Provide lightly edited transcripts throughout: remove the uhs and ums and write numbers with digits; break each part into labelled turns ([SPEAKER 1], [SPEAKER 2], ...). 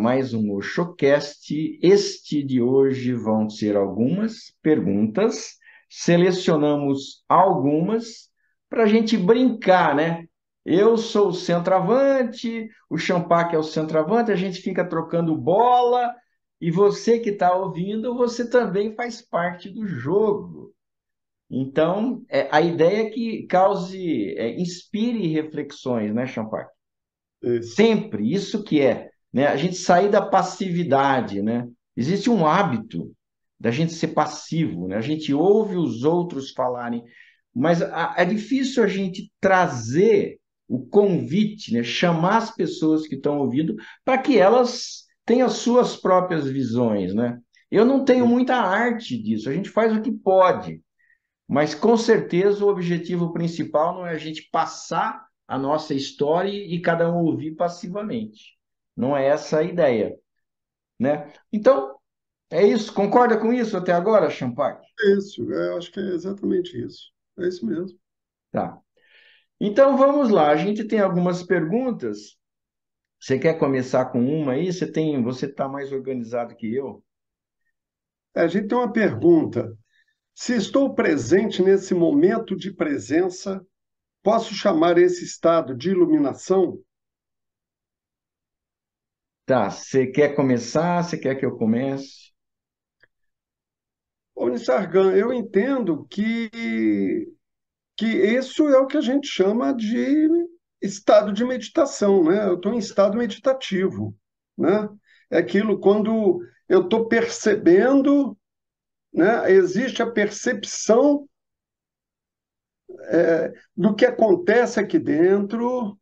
[SPEAKER 1] mais um Oxocast. Este de hoje vão ser algumas perguntas. Selecionamos algumas para a gente brincar, né? Eu sou o centroavante, o Champac é o centroavante, a gente fica trocando bola e você que está ouvindo, você também faz parte do jogo. Então, a ideia é que cause, inspire reflexões, né, Champac?
[SPEAKER 2] Isso.
[SPEAKER 1] Sempre, isso que é, né? A gente sair da passividade, né? Existe um hábito da gente ser passivo, né? A gente ouve os outros falarem, mas é difícil a gente trazer o convite, né? Chamar as pessoas que estão ouvindo para que elas tenham as suas próprias visões, né? Eu não tenho muita arte disso, a gente faz o que pode, mas com certeza o objetivo principal não é a gente passar a nossa história e cada um ouvir passivamente. Não é essa a ideia, né? Então, é isso. Concorda com isso até agora, Champagne?
[SPEAKER 2] Isso, eu acho que é exatamente isso. É isso mesmo.
[SPEAKER 1] Tá. Então vamos lá. A gente tem algumas perguntas. Você quer começar com uma aí? Você está mais organizado que eu?
[SPEAKER 2] A gente tem uma pergunta. Se estou presente nesse momento de presença, posso chamar esse estado de iluminação?
[SPEAKER 1] Tá. Você quer começar? Você quer que eu comece?
[SPEAKER 2] Ô, Nisargan, eu entendo que isso é o que a gente chama de estado de meditação, né? Eu estou em estado meditativo, né? É aquilo quando eu estou percebendo, né? Existe a percepção do que acontece aqui dentro,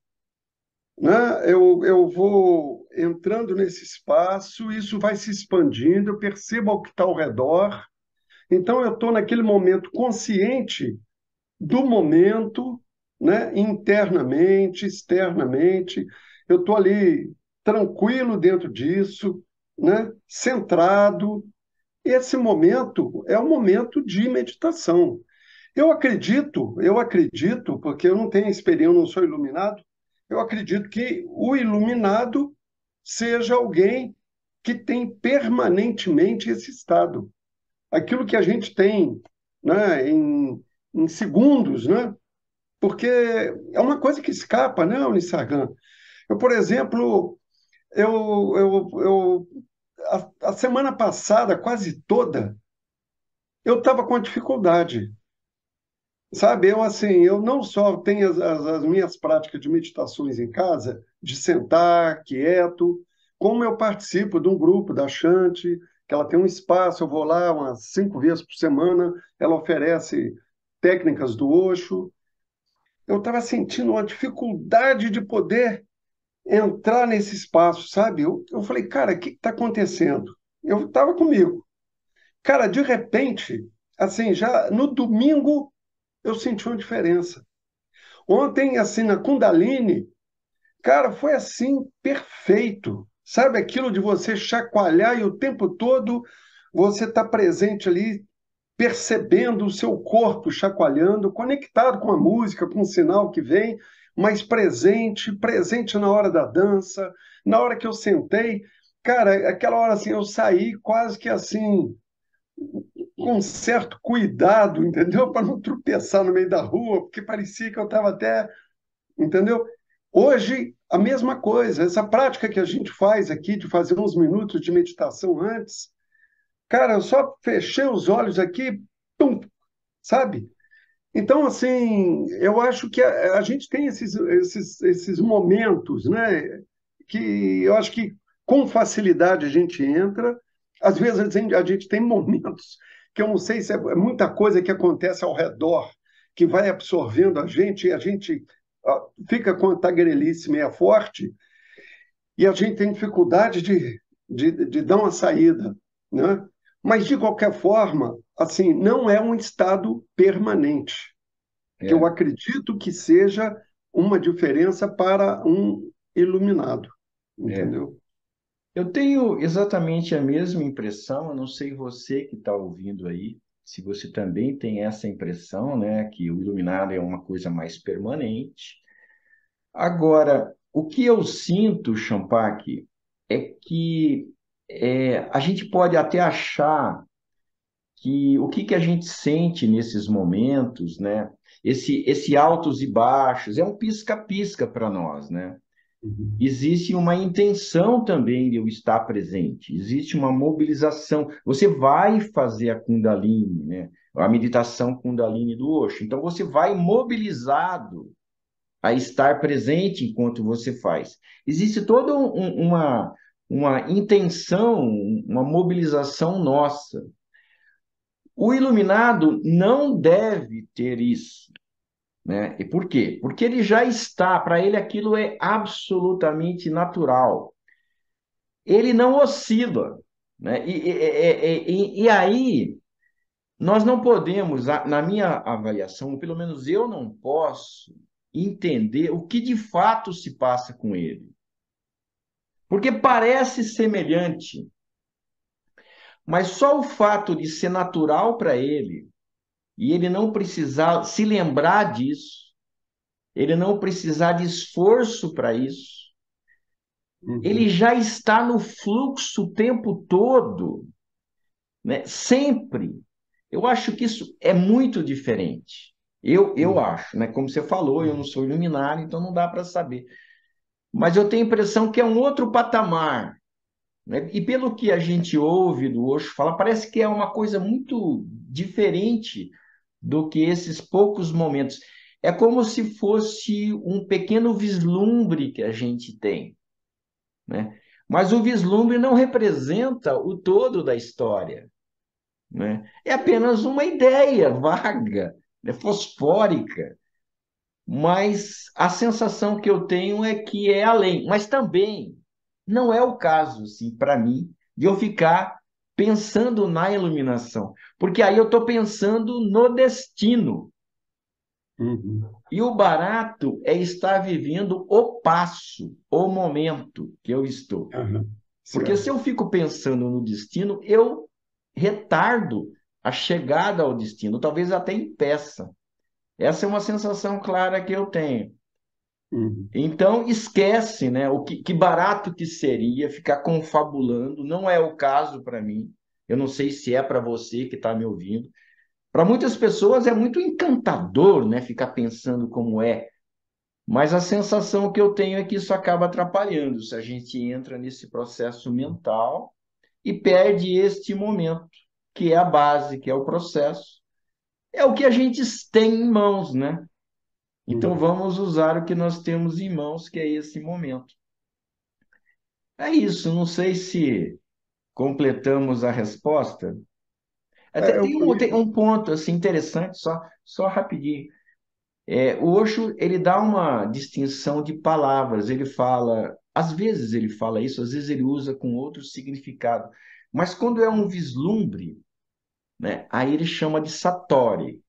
[SPEAKER 2] né? Eu vou entrando nesse espaço, isso vai se expandindo, eu percebo o que está ao redor. Então, eu estou naquele momento consciente do momento, né? Internamente, externamente. Eu estou ali tranquilo dentro disso, né? Centrado. Esse momento é um momento de meditação. Eu acredito, porque eu não tenho experiência, eu não sou iluminado, eu acredito que o iluminado seja alguém que tem permanentemente esse estado. Aquilo que a gente tem, né, em segundos, né? Porque é uma coisa que escapa, né, Unissagan? Eu, por exemplo, a semana passada, quase toda, eu estava com dificuldade. Sabe, eu assim, eu não só tenho as minhas práticas de meditações em casa, de sentar quieto, como eu participo de um grupo da Shanti, que ela tem um espaço, eu vou lá umas 5 vezes por semana, ela oferece técnicas do Osho. Eu estava sentindo uma dificuldade de poder entrar nesse espaço, sabe? Eu falei, cara, o que está acontecendo? Eu estava comigo. Cara, de repente, assim, já no domingo eu senti uma diferença. Ontem, assim, na Kundalini, cara, foi assim, perfeito. Sabe aquilo de você chacoalhar e o tempo todo você está presente ali, percebendo o seu corpo chacoalhando, conectado com a música, com o sinal que vem, mas presente, presente na hora da dança, na hora que eu sentei. Cara, aquela hora assim, eu saí quase que assim, com um certo cuidado, entendeu? Para não tropeçar no meio da rua, porque parecia que eu estava até, entendeu? Hoje, a mesma coisa. Essa prática que a gente faz aqui, de fazer uns minutos de meditação antes, cara, eu só fechei os olhos aqui, pum, sabe? Então, assim, eu acho que a gente tem esses momentos, né? Que eu acho que com facilidade a gente entra. Às vezes a gente tem momentos que eu não sei se é muita coisa que acontece ao redor que vai absorvendo a gente e a gente fica com a tagarelice meia forte e a gente tem dificuldade de dar uma saída, né? Mas, de qualquer forma, assim, não é um estado permanente que eu
[SPEAKER 1] É.
[SPEAKER 2] acredito que seja uma diferença para um iluminado,
[SPEAKER 1] É.
[SPEAKER 2] entendeu?
[SPEAKER 1] Eu tenho exatamente a mesma impressão, eu não sei você que está ouvindo aí, se você também tem essa impressão, né, que o iluminado é uma coisa mais permanente. Agora, o que eu sinto, Champac, é que a gente pode até achar que o que a gente sente nesses momentos, né? Esse altos e baixos, é um pisca-pisca para nós, né?
[SPEAKER 2] Uhum.
[SPEAKER 1] Existe uma intenção também de eu estar presente, existe uma mobilização. Você vai fazer a Kundalini, né? A meditação Kundalini do Osho. Então você vai mobilizado a estar presente enquanto você faz. Existe toda uma intenção, uma mobilização nossa. O iluminado não deve ter isso, né? E por quê? Porque ele já está, para ele aquilo é absolutamente natural. Ele não oscila, né? E aí nós não podemos, na minha avaliação, ou pelo menos eu não posso entender o que de fato se passa com ele. Porque parece semelhante, mas só o fato de ser natural para ele e ele não precisar se lembrar disso, ele não precisar de esforço para isso, ele
[SPEAKER 2] Uhum.
[SPEAKER 1] já está no fluxo o tempo todo, né? Sempre. Eu acho que isso é muito diferente. Eu
[SPEAKER 2] Uhum.
[SPEAKER 1] acho, né? Como você falou, eu não
[SPEAKER 2] Uhum.
[SPEAKER 1] sou iluminado, então não dá para saber. Mas eu tenho a impressão que é um outro patamar, né? E pelo que a gente ouve do Osho falar, parece que é uma coisa muito diferente do que esses poucos momentos. É como se fosse um pequeno vislumbre que a gente tem, né? Mas o vislumbre não representa o todo da história, né? É apenas uma ideia vaga, né? Fosfórica, mas a sensação que eu tenho é que é além. Mas também não é o caso, assim, para mim, de eu ficar pensando na iluminação, porque aí eu estou pensando no destino.
[SPEAKER 2] Uhum.
[SPEAKER 1] E o barato é estar vivendo o passo, o momento que eu estou.
[SPEAKER 2] Aham.
[SPEAKER 1] Porque se
[SPEAKER 2] Certo.
[SPEAKER 1] eu fico pensando no destino, eu retardo a chegada ao destino, talvez até impeça. Essa é uma sensação clara que eu tenho.
[SPEAKER 2] Uhum.
[SPEAKER 1] Então, esquece, né? Que barato que seria ficar confabulando, não é o caso para mim. Eu não sei se é para você que está me ouvindo. Para muitas pessoas é muito encantador, né? Ficar pensando como é. Mas a sensação que eu tenho é que isso acaba atrapalhando se a gente entra nesse processo mental e perde este momento, que é a base, que é o processo. É o que a gente tem em mãos, né? Então
[SPEAKER 2] Uhum.
[SPEAKER 1] vamos usar o que nós temos em mãos, que é esse momento. É isso, não sei se completamos a resposta. Até
[SPEAKER 2] É,
[SPEAKER 1] tem um ponto assim interessante, só rapidinho. O Osho, ele dá uma distinção de palavras. Ele fala, às vezes ele fala isso, às vezes ele usa com outro significado. Mas quando é um vislumbre, né, aí ele chama de satori.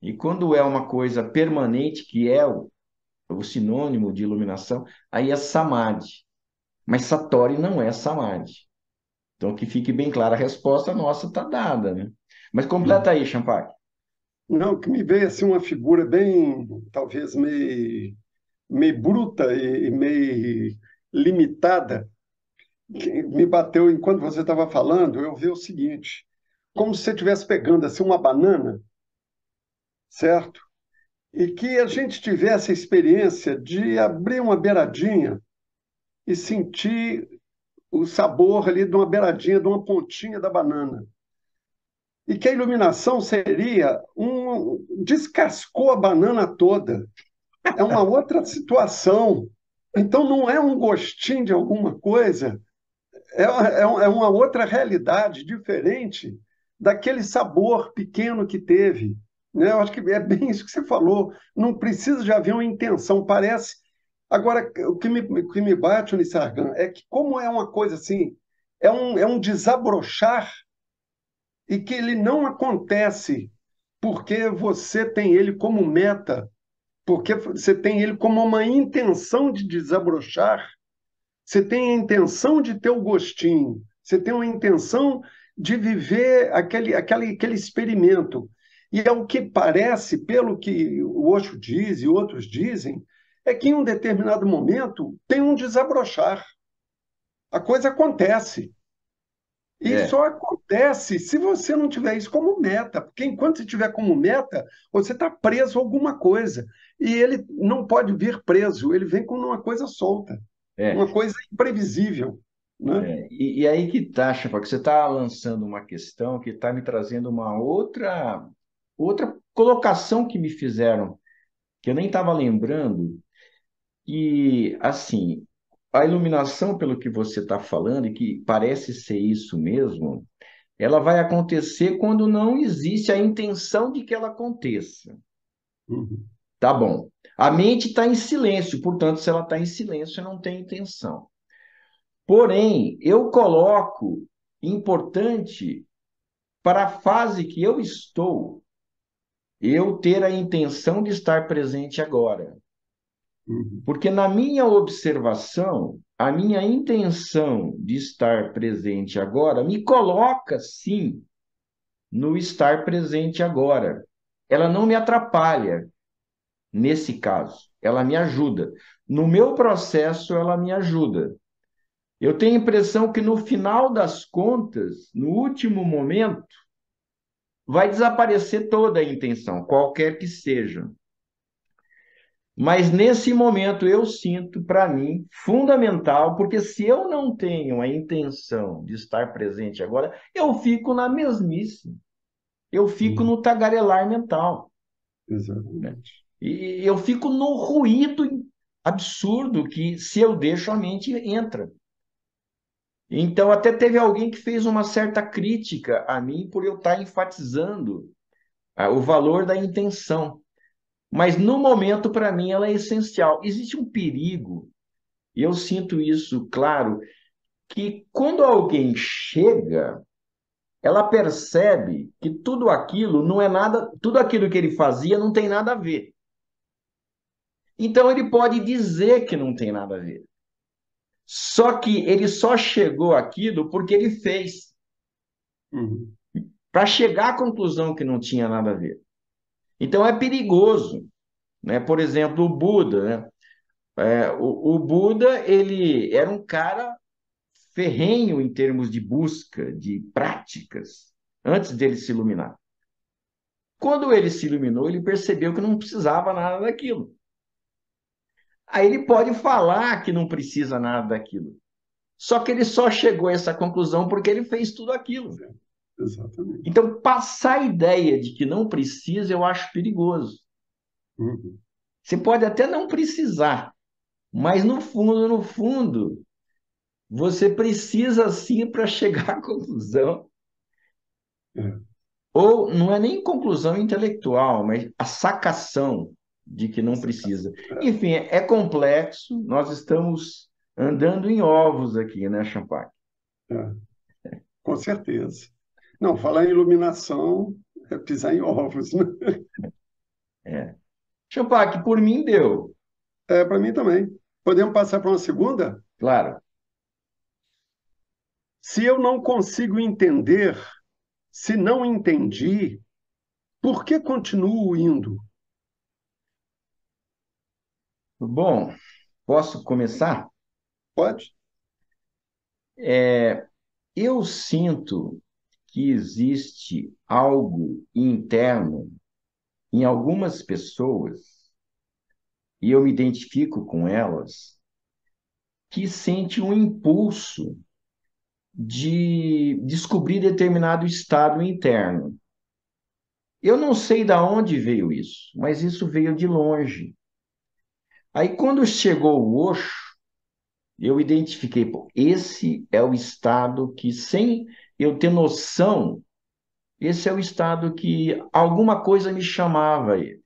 [SPEAKER 1] E quando é uma coisa permanente, que é o sinônimo de iluminação, aí é samadhi. Mas satori não é samadhi. Então, que fique bem clara, a resposta nossa está dada, né? Mas completa
[SPEAKER 2] uhum.
[SPEAKER 1] aí, Champagne.
[SPEAKER 2] Não, que me veio assim uma figura bem, talvez meio bruta e meio limitada, que me bateu enquanto você estava falando, eu vi o seguinte, como se você estivesse pegando assim uma banana, certo? E que a gente tivesse a experiência de abrir uma beiradinha e sentir o sabor ali de uma beiradinha, de uma pontinha da banana. E que a iluminação seria descascou a banana toda. É uma outra situação. Então não é um gostinho de alguma coisa, é uma outra realidade diferente daquele sabor pequeno que teve. Né? Eu acho que é bem isso que você falou. Não precisa de haver uma intenção. Parece. Agora, o que me bate, Unisargan, é que, como é uma coisa assim, é um desabrochar e que ele não acontece porque você tem ele como meta, porque você tem ele como uma intenção de desabrochar, você tem a intenção de ter o gostinho, você tem uma intenção de viver aquele experimento. E é o que parece, pelo que o Osho diz e outros dizem, é que em um determinado momento tem um desabrochar. A coisa acontece. E
[SPEAKER 1] É,
[SPEAKER 2] só acontece se você não tiver isso como meta, porque enquanto você tiver como meta, você está preso a alguma coisa. E ele não pode vir preso, ele vem com uma coisa solta, uma
[SPEAKER 1] é.
[SPEAKER 2] coisa imprevisível, né?
[SPEAKER 1] E aí que tá, Chapa, que você está lançando uma questão que está me trazendo uma outra colocação que me fizeram, que eu nem estava lembrando, e assim, a iluminação, pelo que você está falando, e que parece ser isso mesmo, ela vai acontecer quando não existe a intenção de que ela aconteça.
[SPEAKER 2] Uhum,
[SPEAKER 1] Tá bom. A mente está em silêncio, portanto, se ela está em silêncio, não tem intenção. Porém, eu coloco importante para a fase que eu estou, eu ter a intenção de estar presente agora.
[SPEAKER 2] uhum,
[SPEAKER 1] Porque na minha observação, a minha intenção de estar presente agora me coloca, sim, no estar presente agora. Ela não me atrapalha nesse caso, ela me ajuda. No meu processo, ela me ajuda. Eu tenho a impressão que no final das contas, no último momento, vai desaparecer toda a intenção, qualquer que seja. Mas nesse momento eu sinto para mim fundamental, porque se eu não tenho a intenção de estar presente agora, eu fico na mesmice, eu fico
[SPEAKER 2] uhum,
[SPEAKER 1] no tagarelar mental, né?
[SPEAKER 2] exatamente.
[SPEAKER 1] E eu fico no ruído absurdo que se eu deixo a mente entra. Então até teve alguém que fez uma certa crítica a mim por eu estar enfatizando o valor da intenção. Mas no momento, para mim, ela é essencial. Existe um perigo, e eu sinto isso claro, que quando alguém chega, ela percebe que tudo aquilo não é nada, tudo aquilo que ele fazia não tem nada a ver. Então ele pode dizer que não tem nada a ver. Só que ele só chegou àquilo porque ele fez,
[SPEAKER 2] Uhum,
[SPEAKER 1] para chegar à conclusão que não tinha nada a ver. Então é perigoso, né? Por exemplo, o Buda, né? O Buda, ele era um cara ferrenho em termos de busca, de práticas, antes dele se iluminar. Quando ele se iluminou, ele percebeu que não precisava nada daquilo. Aí ele pode falar que não precisa nada daquilo. Só que ele só chegou a essa conclusão porque ele fez tudo aquilo.
[SPEAKER 2] é, exatamente.
[SPEAKER 1] Então, passar a ideia de que não precisa, eu acho perigoso.
[SPEAKER 2] Uhum,
[SPEAKER 1] Você pode até não precisar, mas no fundo, no fundo, você precisa sim para chegar à conclusão.
[SPEAKER 2] é,
[SPEAKER 1] Ou não é nem conclusão intelectual, mas a sacação de que não
[SPEAKER 2] essa
[SPEAKER 1] precisa.
[SPEAKER 2] é,
[SPEAKER 1] Enfim, é complexo, nós estamos andando em ovos aqui, né, Champagne?
[SPEAKER 2] é, com certeza. Não, falar em iluminação é pisar em ovos, né?
[SPEAKER 1] É. Champagne, por mim deu,
[SPEAKER 2] É, para mim também. Podemos passar para uma segunda?
[SPEAKER 1] claro.
[SPEAKER 2] Se eu não consigo entender, se não entendi, por que continuo indo?
[SPEAKER 1] Bom, posso começar?
[SPEAKER 2] Pode?
[SPEAKER 1] Eu sinto que existe algo interno em algumas pessoas, e eu me identifico com elas, que sente um impulso de descobrir determinado estado interno. Eu não sei de onde veio isso, mas isso veio de longe. Aí, quando chegou o Osho, eu identifiquei, pô, esse é o estado que, sem eu ter noção, esse é o estado que alguma coisa me chamava ele.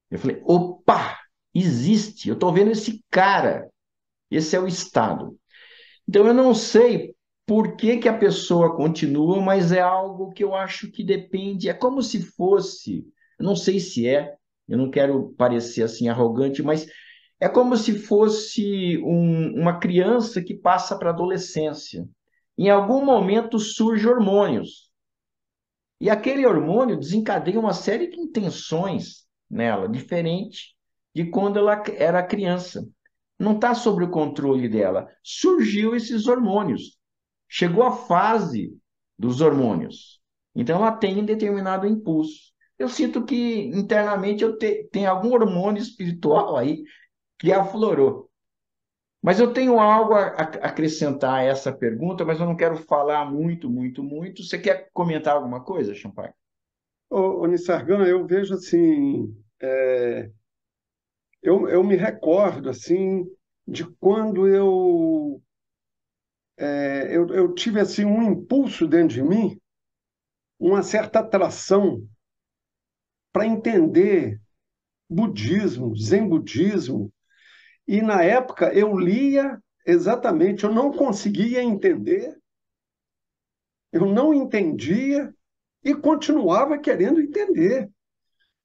[SPEAKER 1] Eu falei, opa, existe, eu estou vendo esse cara, esse é o estado. Então, eu não sei por que que a pessoa continua, mas é algo que eu acho que depende, é como se fosse, eu não sei se é, eu não quero parecer assim arrogante, mas é como se fosse uma criança que passa para a adolescência. Em algum momento surgem hormônios, e aquele hormônio desencadeia uma série de intenções nela, diferente de quando ela era criança. não está sob o controle dela. Surgiu esses hormônios. Chegou a fase dos hormônios. Então, ela tem um determinado impulso. Eu sinto que internamente tem algum hormônio espiritual aí que aflorou. Mas eu tenho algo a acrescentar a essa pergunta, mas eu não quero falar muito, muito, muito. Você quer comentar alguma coisa, Champagne?
[SPEAKER 2] Ô, Nissargan, eu vejo assim, eu me recordo assim de quando eu tive assim um impulso dentro de mim, uma certa atração para entender budismo, zen budismo, e na época eu lia exatamente, eu não conseguia entender, eu não entendia e continuava querendo entender.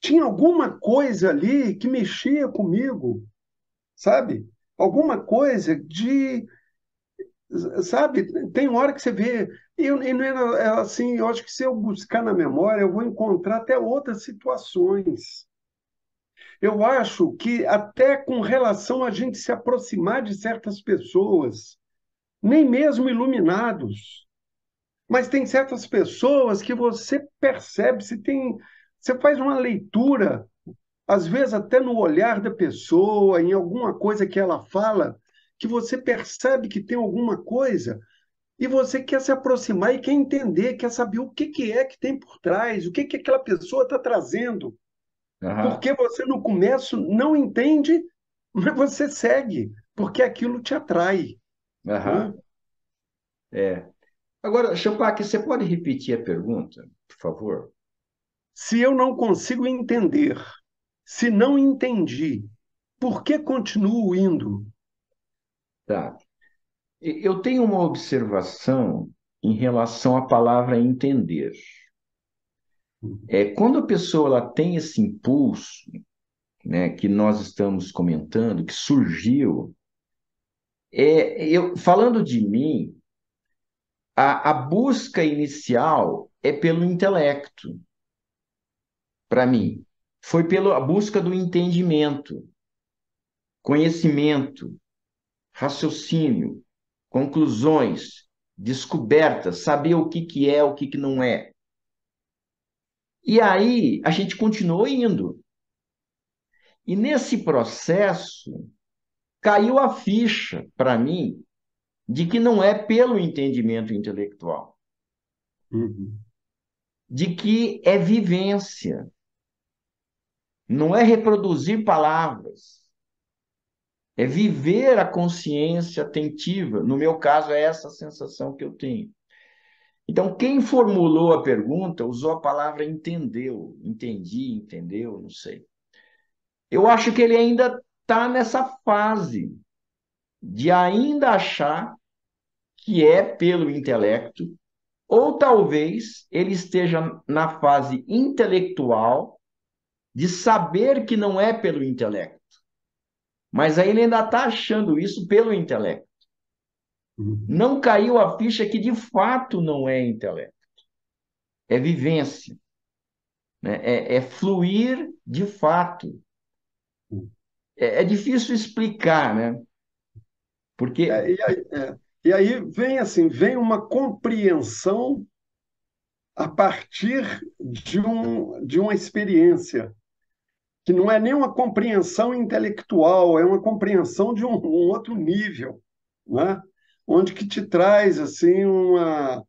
[SPEAKER 2] Tinha alguma coisa ali que mexia comigo, sabe? Alguma coisa de, sabe? Tem hora que você vê, e não era assim, eu acho que se eu buscar na memória, eu vou encontrar até outras situações. Eu acho que até com relação a gente se aproximar de certas pessoas, nem mesmo iluminados, mas tem certas pessoas que você percebe, você faz uma leitura, às vezes até no olhar da pessoa, em alguma coisa que ela fala, que você percebe que tem alguma coisa e você quer se aproximar e quer entender, quer saber o que que é que tem por trás, o que que aquela pessoa está trazendo.
[SPEAKER 1] Aham,
[SPEAKER 2] Porque você no começo não entende, mas você segue, porque aquilo te atrai, né?
[SPEAKER 1] aham, é. Agora, Champagne, você pode repetir a pergunta, por favor?
[SPEAKER 2] Se eu não consigo entender, se não entendi, por que continuo indo?
[SPEAKER 1] Tá. Eu tenho uma observação em relação à palavra entender. Quando a pessoa ela tem esse impulso, né, que nós estamos comentando, que surgiu, falando de mim, a busca inicial é pelo intelecto, para mim. Foi pela busca do entendimento, conhecimento, raciocínio, conclusões, descobertas, saber o que que é, o que que não é. E aí a gente continuou indo. E nesse processo caiu a ficha para mim de que não é pelo entendimento intelectual,
[SPEAKER 2] Uhum,
[SPEAKER 1] de que é vivência, não é reproduzir palavras, é viver a consciência atentiva. No meu caso, é essa a sensação que eu tenho. Então, quem formulou a pergunta usou a palavra entendeu, entendi, entendeu, não sei. Eu acho que ele ainda está nessa fase de ainda achar que é pelo intelecto, ou talvez ele esteja na fase intelectual de saber que não é pelo intelecto, mas aí ele ainda está achando isso pelo intelecto.
[SPEAKER 2] uhum.
[SPEAKER 1] Não caiu a ficha que de fato não é intelecto, é vivência, né? É fluir de fato. É difícil explicar, né? Porque,
[SPEAKER 2] É, e aí vem assim, vem uma compreensão a partir de uma experiência, que não é nem uma compreensão intelectual, é uma compreensão de um outro nível, né? Onde que te traz assim uma,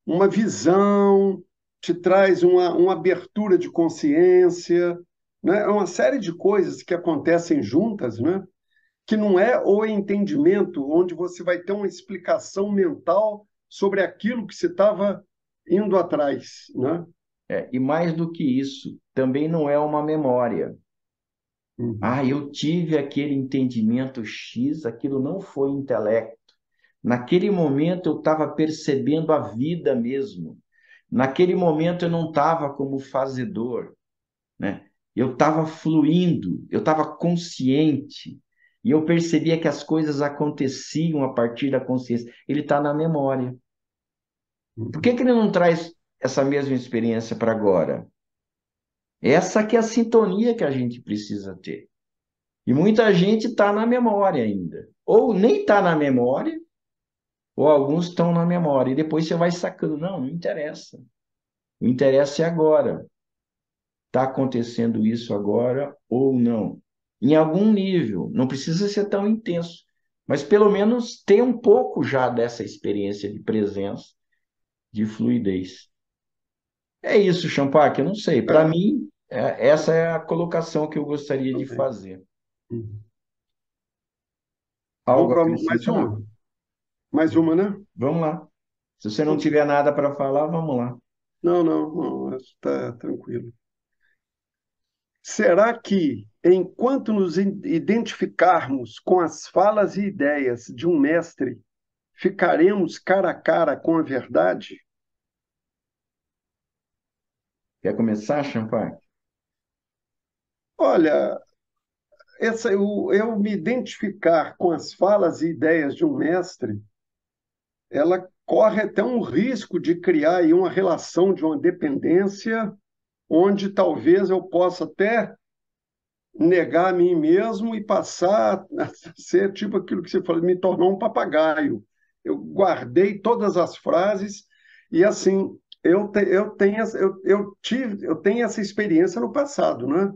[SPEAKER 2] uma visão, te traz uma abertura de consciência, né? É uma série de coisas que acontecem juntas, né? Que não é o entendimento onde você vai ter uma explicação mental sobre aquilo que você estava indo atrás, né?
[SPEAKER 1] e mais do que isso, também não é uma memória.
[SPEAKER 2] Uhum,
[SPEAKER 1] Ah, eu tive aquele entendimento X, aquilo não foi intelecto. Naquele momento eu estava percebendo a vida mesmo. Naquele momento eu não estava como fazedor, né? Eu estava fluindo, eu estava consciente. E eu percebia que as coisas aconteciam a partir da consciência. Ele está na memória. Por que
[SPEAKER 2] uhum.
[SPEAKER 1] que ele não traz essa mesma experiência para agora? Essa que é a sintonia que a gente precisa ter. E muita gente está na memória ainda. Ou nem está na memória, ou alguns estão na memória. E depois você vai sacando, não interessa. O interesse é agora. Está acontecendo isso agora ou não? Em algum nível. Não precisa ser tão intenso. Mas pelo menos ter um pouco já dessa experiência de presença, de fluidez. É isso, Champac, eu não sei. Para
[SPEAKER 2] É,
[SPEAKER 1] mim, essa é a colocação que eu gostaria de
[SPEAKER 2] também.
[SPEAKER 1] fazer.
[SPEAKER 2] Uhum.
[SPEAKER 1] Algo
[SPEAKER 2] Vamos
[SPEAKER 1] a
[SPEAKER 2] para mais
[SPEAKER 1] acrescentar?
[SPEAKER 2] uma. Mais uma, né?
[SPEAKER 1] Vamos lá. Se você não
[SPEAKER 2] Então,
[SPEAKER 1] tiver nada para falar, vamos lá.
[SPEAKER 2] não, não, não, está tranquilo. Será que, enquanto nos identificarmos com as falas e ideias de um mestre, ficaremos cara a cara com a verdade?
[SPEAKER 1] Quer começar, Champagne?
[SPEAKER 2] Olha, eu me identificar com as falas e ideias de um mestre, ela corre até um risco de criar aí uma relação de uma dependência, onde talvez eu possa até negar a mim mesmo e passar a ser tipo aquilo que você falou, me tornar um papagaio. Eu guardei todas as frases e assim eu tenho essa experiência no passado, né?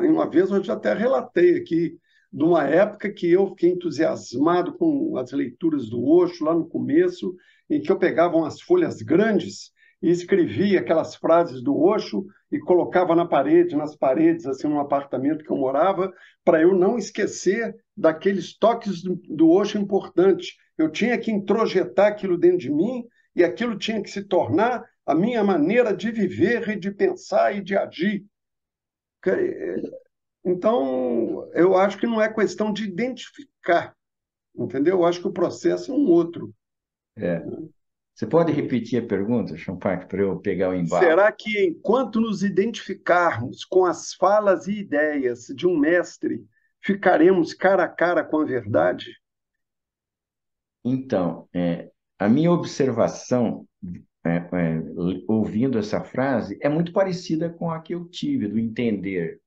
[SPEAKER 2] Uma vez eu já até relatei aqui de uma época que eu fiquei entusiasmado com as leituras do Osho lá no começo, em que eu pegava umas folhas grandes e escrevia aquelas frases do Osho e colocava na parede, nas paredes, assim, no apartamento que eu morava, para eu não esquecer daqueles toques do Osho importantes. Eu tinha que introjetar aquilo dentro de mim e aquilo tinha que se tornar a minha maneira de viver e de pensar e de agir. Então, eu acho que não é questão de identificar, entendeu? Eu acho que o processo é um outro.
[SPEAKER 1] É. Você pode repetir a pergunta, Champagne, para eu pegar o embalo?
[SPEAKER 2] Será que, enquanto nos identificarmos com as falas e ideias de um mestre, ficaremos cara a cara com a verdade?
[SPEAKER 1] Então, a minha observação, ouvindo essa frase, é muito parecida com a que eu tive, do entender,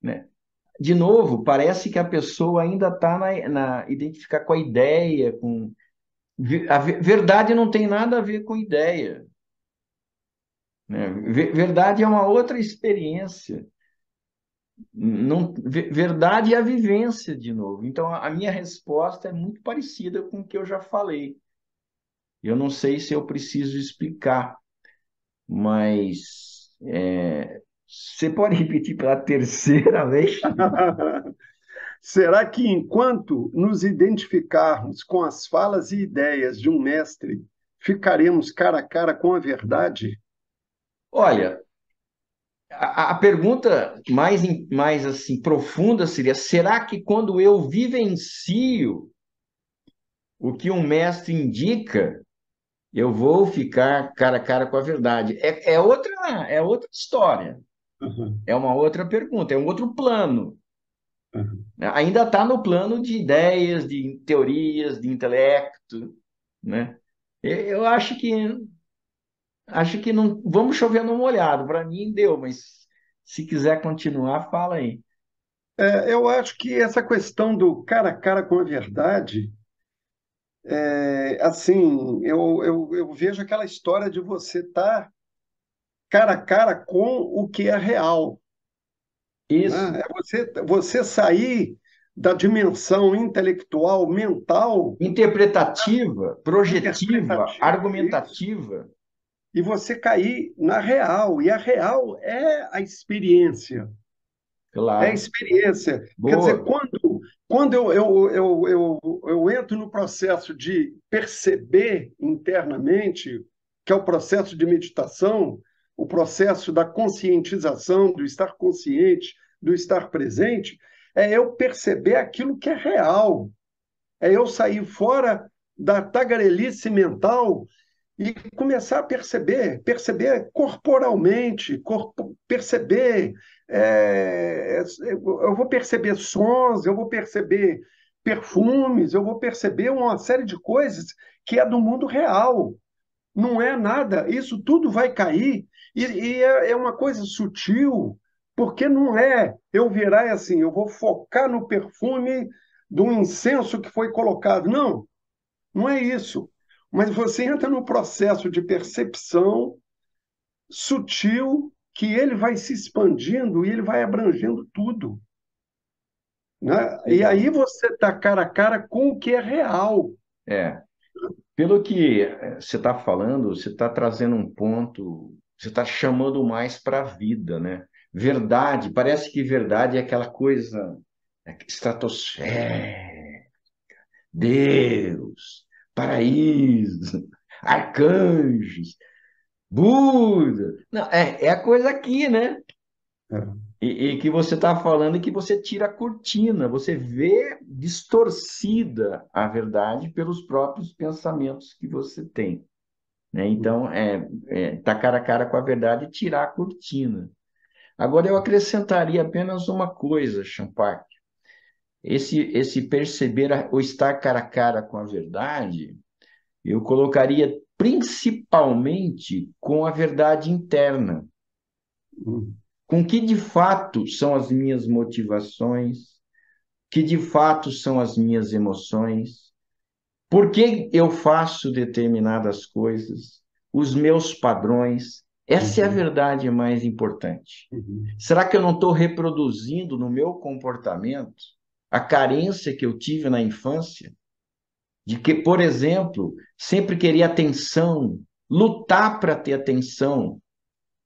[SPEAKER 1] né? De novo, parece que a pessoa ainda está identificar com a ideia, com a verdade não tem nada a ver com ideia, né? Verdade é uma outra experiência. Não, verdade é a vivência, de novo. Então, a minha resposta é muito parecida com o que eu já falei. Eu não sei se eu preciso explicar, mas você pode repetir pela terceira vez?
[SPEAKER 2] Será que, enquanto nos identificarmos com as falas e ideias de um mestre, ficaremos cara a cara com a verdade?
[SPEAKER 1] Olha, a pergunta mais assim profunda seria: será que quando eu vivencio o que um mestre indica, eu vou ficar cara a cara com a verdade? É outra história,
[SPEAKER 2] Uhum,
[SPEAKER 1] é uma outra pergunta, é um outro plano.
[SPEAKER 2] uhum.
[SPEAKER 1] Ainda está no plano de ideias, de teorias, de intelecto, né? Eu acho que não vamos chover no molhado. Para mim deu, mas se quiser continuar, fala aí.
[SPEAKER 2] Eu acho que essa questão do cara a cara com a verdade, assim, eu vejo aquela história de você estar cara a cara com o que é real,
[SPEAKER 1] Isso.
[SPEAKER 2] né? É você sair da dimensão intelectual, mental,
[SPEAKER 1] Interpretativa, projetiva,
[SPEAKER 2] interpretativa, isso,
[SPEAKER 1] argumentativa.
[SPEAKER 2] e você cair na real. E a real é a experiência. É
[SPEAKER 1] Claro.
[SPEAKER 2] experiência. Quer dizer,
[SPEAKER 1] Boa.
[SPEAKER 2] quando eu entro no processo de perceber internamente, que é o processo de meditação, o processo da conscientização, do estar consciente, do estar presente, é eu perceber aquilo que é real. É eu sair fora da tagarelice mental e começar a perceber corporalmente, perceber. Eu vou perceber sons, eu vou perceber perfumes, eu vou perceber uma série de coisas que é do mundo real. Não é nada, isso tudo vai cair, e é uma coisa sutil, Porque não é eu virar assim, eu vou focar no perfume do incenso que foi colocado. Não, não é isso. Mas você entra no processo de percepção sutil que ele vai se expandindo e ele vai abrangendo tudo, né? E aí
[SPEAKER 1] Legal.
[SPEAKER 2] você está cara a cara com o que é real.
[SPEAKER 1] É. Pelo que você está falando, você está trazendo um ponto, você está chamando mais para a vida, né? Verdade, parece que verdade é aquela coisa estratosfera, Deus, paraíso, arcanjos, Buda. Não, é a coisa aqui, né?
[SPEAKER 2] É.
[SPEAKER 1] E que você está falando que você tira a cortina, você vê distorcida a verdade pelos próprios pensamentos que você tem, né? Então, tá cara a cara com a verdade e tirar a cortina. Agora, eu acrescentaria apenas uma coisa, Champac. Esse perceber ou estar cara a cara com a verdade, eu colocaria principalmente com a verdade interna,
[SPEAKER 2] Hum,
[SPEAKER 1] com que de fato são as minhas motivações, que de fato são as minhas emoções, por que eu faço determinadas coisas, os meus padrões. Essa é a
[SPEAKER 2] uhum,
[SPEAKER 1] verdade mais importante.
[SPEAKER 2] uhum,
[SPEAKER 1] Será que eu não estou reproduzindo no meu comportamento a carência que eu tive na infância? De que, por exemplo, sempre queria atenção, lutar para ter atenção.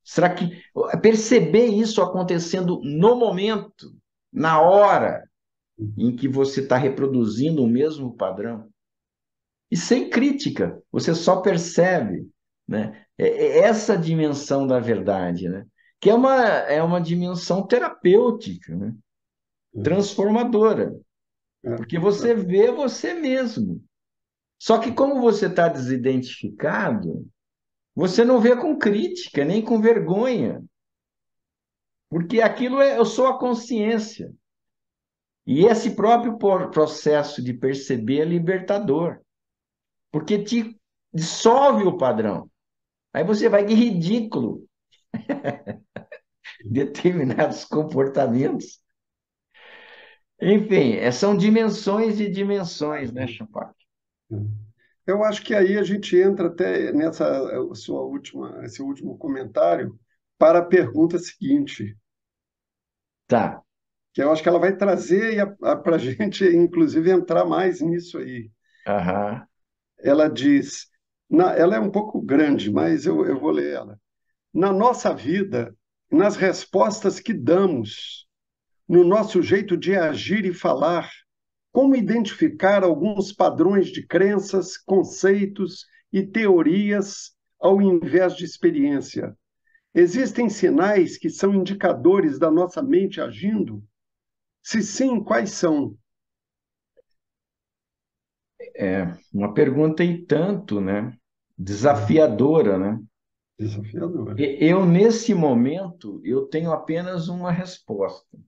[SPEAKER 1] Será que perceber isso acontecendo no momento, na hora
[SPEAKER 2] uhum,
[SPEAKER 1] em que você está reproduzindo o mesmo padrão? E sem crítica, você só percebe, né? É essa dimensão da verdade, né? Que é uma dimensão terapêutica, né? Transformadora,
[SPEAKER 2] é, é,
[SPEAKER 1] porque você vê você mesmo. Só que como você está desidentificado, você não vê com crítica, nem com vergonha, porque aquilo eu sou a consciência. E esse próprio processo de perceber é libertador, porque te dissolve o padrão. Aí você vai de ridículo determinados comportamentos. Enfim, são dimensões e dimensões, né, Champac?
[SPEAKER 2] é. Eu acho que aí a gente entra até nessa esse último comentário para a pergunta seguinte,
[SPEAKER 1] Tá.
[SPEAKER 2] que eu acho que ela vai trazer para a gente, inclusive, entrar mais nisso aí.
[SPEAKER 1] Aham.
[SPEAKER 2] Ela diz, ela é um pouco grande, mas eu vou ler ela. Na nossa vida, nas respostas que damos, no nosso jeito de agir e falar, como identificar alguns padrões de crenças, conceitos e teorias ao invés de experiência? Existem sinais que são indicadores da nossa mente agindo? Se sim, quais são?
[SPEAKER 1] É uma pergunta e tanto, né? Desafiadora, né?
[SPEAKER 2] Desafiador.
[SPEAKER 1] Eu, nesse momento, eu tenho apenas uma resposta.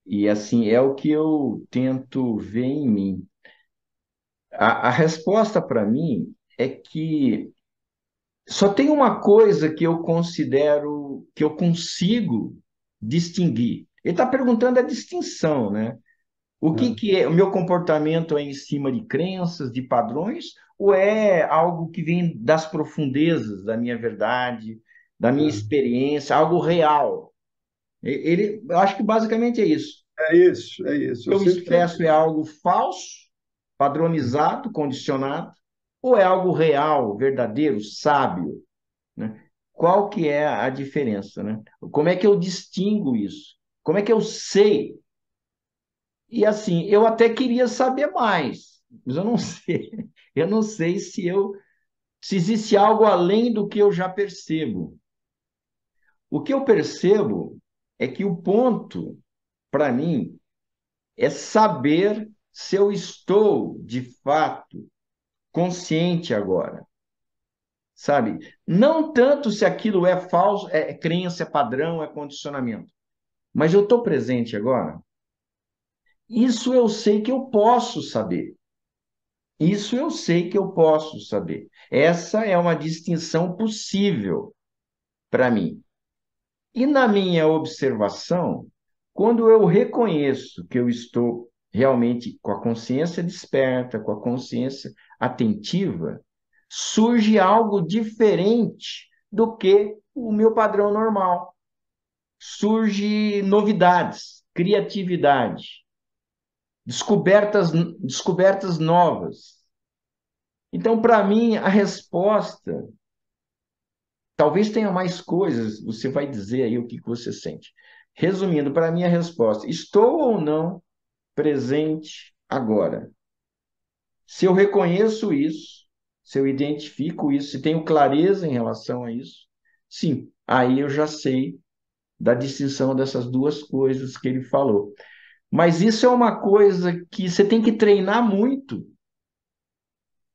[SPEAKER 1] E, assim, é o que eu tento ver em mim. A resposta para mim é que só tem uma coisa que eu considero, que eu consigo distinguir. Ele está perguntando a distinção, né? O que
[SPEAKER 2] É,
[SPEAKER 1] que é? O meu comportamento é em cima de crenças, de padrões, ou é algo que vem das profundezas da minha verdade, da minha
[SPEAKER 2] é.
[SPEAKER 1] experiência, algo real? Eu acho que basicamente é isso.
[SPEAKER 2] É isso, é
[SPEAKER 1] O
[SPEAKER 2] isso.
[SPEAKER 1] que
[SPEAKER 2] Eu
[SPEAKER 1] eu
[SPEAKER 2] sinto que é
[SPEAKER 1] expresso é algo falso, padronizado, condicionado, ou é algo real, verdadeiro, sábio, né? Qual que é a diferença, né? Como é que eu distingo isso? Como é que eu sei? E assim, eu até queria saber mais, mas eu não sei. Eu não sei se existe algo além do que eu já percebo. O que eu percebo é que o ponto, para mim, é saber se eu estou, de fato, consciente agora, sabe? Não tanto se aquilo é falso, é crença, é padrão, é condicionamento, mas eu estou presente agora. Isso eu sei que eu posso saber. Isso eu sei que eu posso saber. Essa é uma distinção possível. para mim. E na minha observação, quando eu reconheço que eu estou realmente com a consciência desperta, com a consciência atentiva, surge algo diferente do que o meu padrão normal. Surge novidades, criatividade, descobertas novas. Então, para mim, a resposta, talvez tenha mais coisas, você vai dizer aí o que você sente. Resumindo, para mim, a resposta: estou ou não presente agora? Se eu reconheço isso, se eu identifico isso, se tenho clareza em relação a isso, sim, aí eu já sei da distinção dessas duas coisas que ele falou. Mas isso é uma coisa que você tem que treinar muito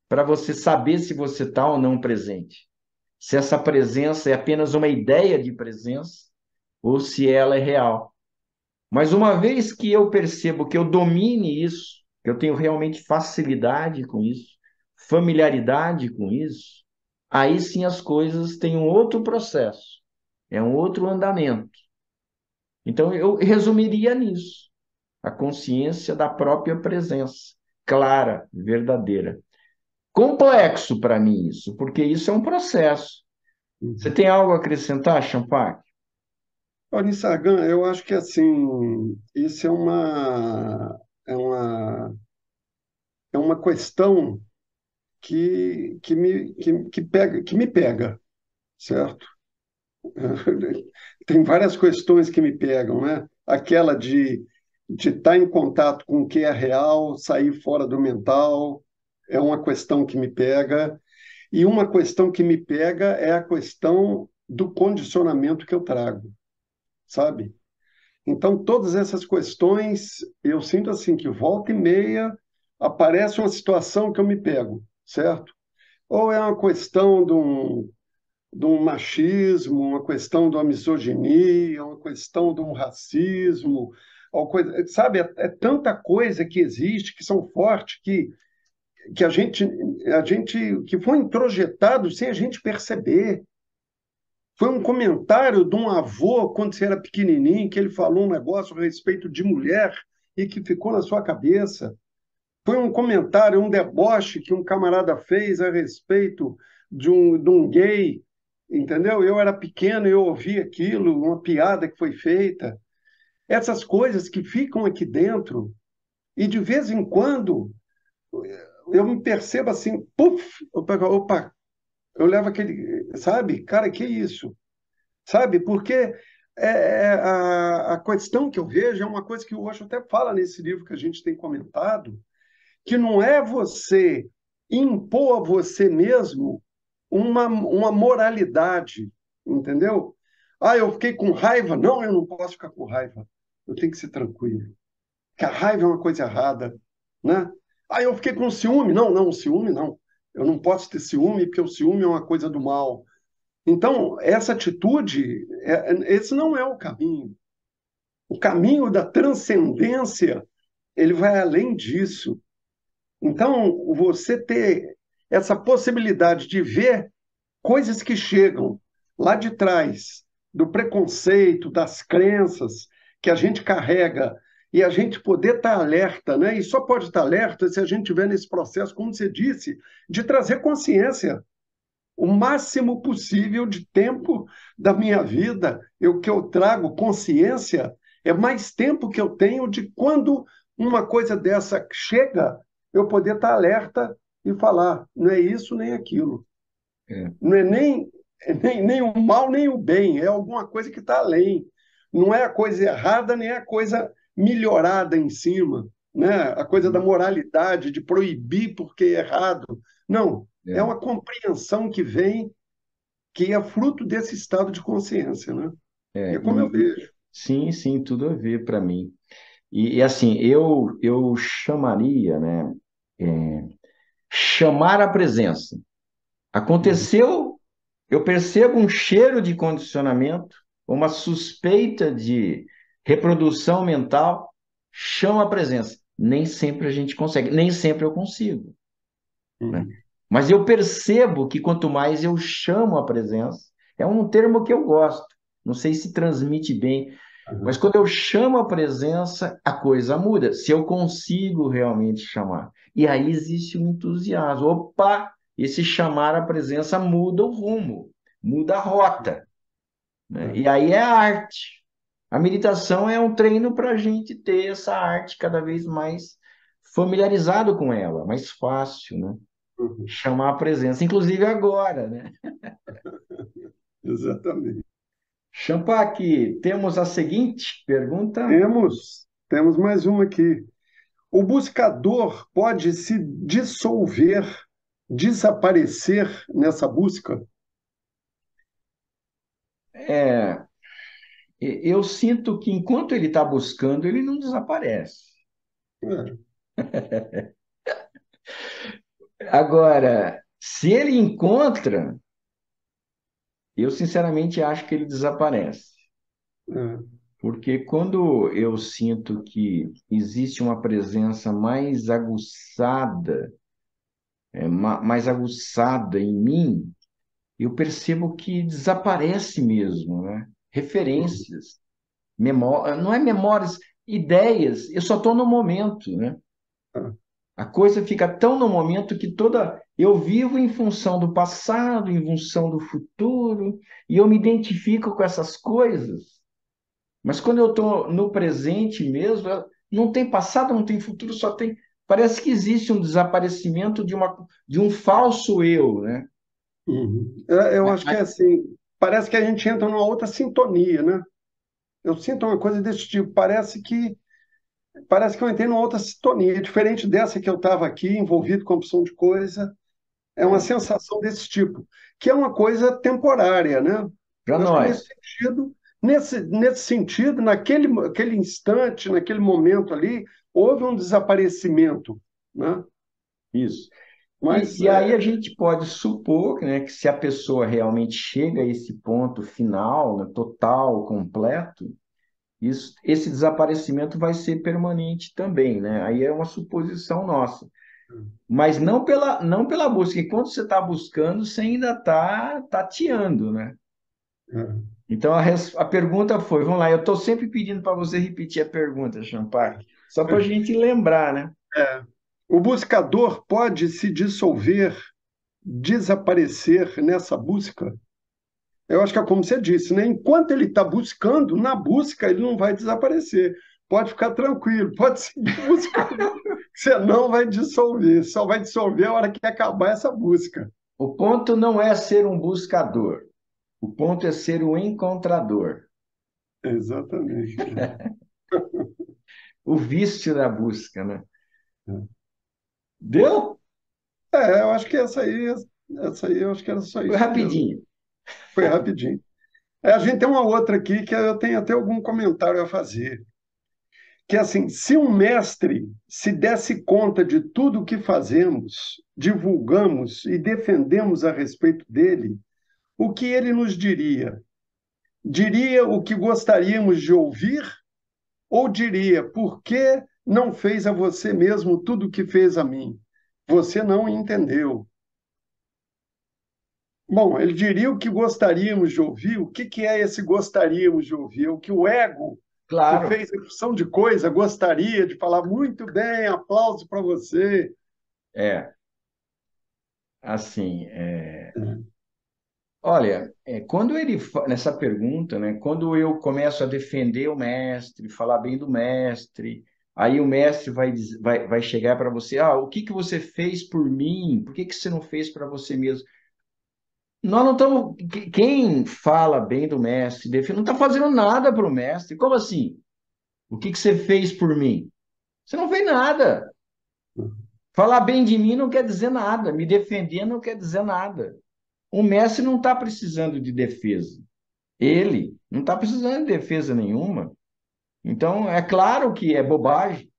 [SPEAKER 1] para você saber se você está ou não presente. Se essa presença é apenas uma ideia de presença ou se ela é real. Mas uma vez que eu percebo que eu domine isso, que eu tenho realmente facilidade com isso, familiaridade com isso, aí sim as coisas têm um outro processo, é um outro andamento. Então eu resumiria nisso, a consciência da própria presença, clara, verdadeira. Complexo para mim isso, porque isso é um processo. Você
[SPEAKER 2] Uhum.
[SPEAKER 1] tem algo a acrescentar, Champagne?
[SPEAKER 2] Olha, Nisargan, eu acho que assim, isso é uma questão que me pega, certo? Tem várias questões que me pegam, né? Aquela de estar em contato com o que é real, sair fora do mental, é uma questão que me pega. E uma questão que me pega é a questão do condicionamento que eu trago, sabe? Então, todas essas questões, eu sinto assim que volta e meia aparece uma situação que eu me pego, certo? Ou é uma questão de um machismo, uma questão de uma misoginia, uma questão de um racismo, ou coisa, sabe? É tanta coisa que existe, que são fortes, que a gente que foi introjetado sem a gente perceber. Foi um comentário de um avô, quando você era pequenininho, que ele falou um negócio a respeito de mulher e que ficou na sua cabeça. Foi um comentário, um deboche que um camarada fez a respeito de um gay, entendeu? Eu era pequeno, eu ouvi aquilo, uma piada que foi feita. Essas coisas que ficam aqui dentro, e de vez em quando eu me percebo assim, puf, opa, opa, eu levo aquele, sabe? Cara, que isso? Sabe? Porque a questão que eu vejo é uma coisa que o Osho até fala nesse livro que a gente tem comentado, que não é você impor a você mesmo uma moralidade, entendeu? Ah, eu fiquei com raiva. Não, eu não posso ficar com raiva. Eu tenho que ser tranquilo. Que a raiva é uma coisa errada, né? Ah, eu fiquei com ciúme. Não, não, ciúme não. Eu não posso ter ciúme porque o ciúme é uma coisa do mal. Então, essa atitude, esse não é o caminho. O caminho da transcendência, ele vai além disso. Então, você ter essa possibilidade de ver coisas que chegam lá de trás, do preconceito, das crenças que a gente carrega, e a gente poder estar alerta, né? E só pode estar alerta se a gente estiver nesse processo, como você disse, de trazer consciência o máximo possível de tempo da minha vida, que eu trago consciência, é mais tempo que eu tenho de quando uma coisa dessa chega, eu poder estar alerta e falar, não é isso nem aquilo.
[SPEAKER 1] É,
[SPEAKER 2] Não é nem o mal nem o bem, é alguma coisa que está além. Não é a coisa errada nem a coisa melhorada em cima, né? A coisa da moralidade, de proibir porque é errado. Não, é
[SPEAKER 1] é,
[SPEAKER 2] uma compreensão que vem, que é fruto desse estado de consciência, né? É como eu vejo.
[SPEAKER 1] sim, sim, tudo a ver para mim. E assim, eu chamaria, né? é, chamar a presença.
[SPEAKER 2] Uhum,
[SPEAKER 1] Aconteceu, eu percebo um cheiro de condicionamento, uma suspeita de reprodução mental, chama a presença. Nem sempre a gente consegue, nem sempre eu consigo, né?
[SPEAKER 2] uhum,
[SPEAKER 1] Mas eu percebo que quanto mais eu chamo a presença, É um termo que eu gosto. Não sei se transmite bem, mas
[SPEAKER 2] Aham,
[SPEAKER 1] quando eu chamo a presença, a coisa muda. Se eu consigo realmente chamar. E aí existe um entusiasmo. Opa, esse chamar a presença muda o rumo, muda a rota, né?
[SPEAKER 2] é,
[SPEAKER 1] E aí é arte. A meditação é um treino para a gente ter essa arte cada vez mais familiarizado com ela, mais fácil, né?
[SPEAKER 2] uhum,
[SPEAKER 1] Chamar a presença, inclusive agora, né?
[SPEAKER 2] exatamente.
[SPEAKER 1] Champaque, temos a seguinte pergunta.
[SPEAKER 2] Temos mais uma aqui. O buscador pode se dissolver, desaparecer nessa busca?
[SPEAKER 1] É, eu sinto que enquanto ele está buscando, ele não desaparece.
[SPEAKER 2] É,
[SPEAKER 1] Agora, se ele encontra, eu sinceramente acho que ele desaparece.
[SPEAKER 2] é,
[SPEAKER 1] Porque quando eu sinto que existe uma presença mais aguçada, mais aguçada em mim, eu percebo que desaparece mesmo, né?
[SPEAKER 2] uhum,
[SPEAKER 1] Referências, memória, não é memórias, ideias, eu só estou no momento, né?
[SPEAKER 2] é,
[SPEAKER 1] A coisa fica tão no momento que toda. Eu vivo em função do passado, em função do futuro, e eu me identifico com essas coisas. Mas quando eu estou no presente mesmo, não tem passado, não tem futuro, só tem. Parece que existe um desaparecimento de um falso eu, né?
[SPEAKER 2] uhum. Eu acho que é assim, parece que a gente entra numa outra sintonia, né? Eu sinto uma coisa desse tipo, parece que eu entrei numa outra sintonia, diferente dessa que eu estava aqui, envolvido com a opção de coisa, é uma
[SPEAKER 1] É,
[SPEAKER 2] sensação desse tipo, que é uma coisa temporária, né?
[SPEAKER 1] para
[SPEAKER 2] Eu acho que
[SPEAKER 1] nós,
[SPEAKER 2] nesse sentido, aquele instante, naquele momento ali, houve um desaparecimento, né?
[SPEAKER 1] isso.
[SPEAKER 2] Mas
[SPEAKER 1] E aí a gente pode supor, né, que se a pessoa realmente chega a esse ponto final, né, total, completo, esse desaparecimento vai ser permanente também, né? Aí é uma suposição nossa. Mas não pela busca. Enquanto você está buscando, você ainda está tateando, né?
[SPEAKER 2] é,
[SPEAKER 1] Então a pergunta foi, vamos lá, eu estou sempre pedindo para você repetir a pergunta, Champagne, só para a gente lembrar, né?
[SPEAKER 2] é, o buscador pode se dissolver, desaparecer nessa busca. Eu acho que é como você disse, né? Enquanto ele está buscando, na busca ele não vai desaparecer. Pode ficar tranquilo, pode seguir buscando. Você não vai dissolver, só vai dissolver a hora que acabar essa busca.
[SPEAKER 1] O ponto não é ser um buscador, o ponto é ser um encontrador,
[SPEAKER 2] Exatamente.
[SPEAKER 1] o vício da busca, né?
[SPEAKER 2] É,
[SPEAKER 1] Deu?
[SPEAKER 2] Eu acho que essa aí, eu acho que era só
[SPEAKER 1] Foi
[SPEAKER 2] isso mesmo.
[SPEAKER 1] rapidinho.
[SPEAKER 2] Foi rapidinho. A gente tem uma outra aqui que eu tenho até algum comentário a fazer. Que é assim, se um mestre se desse conta de tudo o que fazemos, divulgamos e defendemos a respeito dele, o que ele nos diria? Diria o que gostaríamos de ouvir ou diria por que não fez a você mesmo tudo o que fez a mim? Você não entendeu. Bom, ele diria o que gostaríamos de ouvir. O que é esse gostaríamos de ouvir? O que o ego, que
[SPEAKER 1] Claro.
[SPEAKER 2] fez a opção de coisa, gostaria de falar muito bem, aplauso para você.
[SPEAKER 1] É, assim, olha, quando nessa pergunta, né, quando eu começo a defender o mestre, falar bem do mestre, aí o mestre vai chegar para você, o que que você fez por mim? Por que que você não fez para você mesmo? Nós não estamos, quem fala bem do mestre, defende, não está fazendo nada para o mestre. Como assim? O que que você fez por mim? Você não fez nada. Falar bem de mim não quer dizer nada, me defender não quer dizer nada. O mestre não está precisando de defesa. Ele não está precisando de defesa nenhuma. Então, é claro que é bobagem,